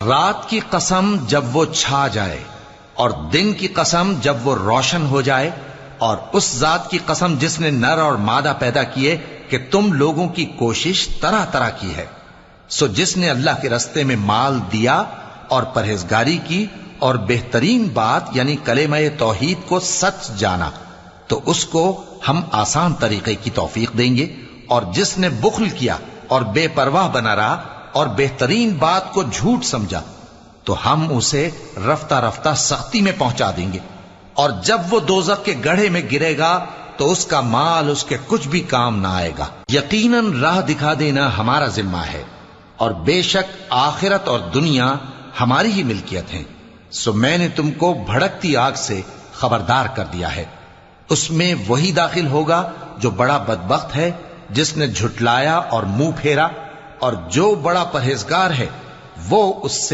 رات کی قسم جب وہ چھا جائے اور دن کی قسم جب وہ روشن ہو جائے، اور اس ذات کی قسم جس نے نر اور مادہ پیدا کیے کہ تم لوگوں کی کوشش طرح طرح کی ہے۔ سو جس نے اللہ کے رستے میں مال دیا اور پرہیزگاری کی اور بہترین بات یعنی کلمہ توحید کو سچ جانا، تو اس کو ہم آسان طریقے کی توفیق دیں گے، اور جس نے بخل کیا اور بے پرواہ بنا رہا اور بہترین بات کو جھوٹ سمجھا، تو ہم اسے رفتہ رفتہ سختی میں پہنچا دیں گے، اور جب وہ دوزخ کے گڑھے میں گرے گا تو اس کا مال اس کے کچھ بھی کام نہ آئے گا۔ یقیناً راہ دکھا دینا ہمارا ذمہ ہے، اور بے شک آخرت اور دنیا ہماری ہی ملکیت ہیں۔ سو میں نے تم کو بھڑکتی آگ سے خبردار کر دیا ہے، اس میں وہی داخل ہوگا جو بڑا بدبخت ہے، جس نے جھٹلایا اور منہ پھیرا، اور جو بڑا پرہیزگار ہے وہ اس سے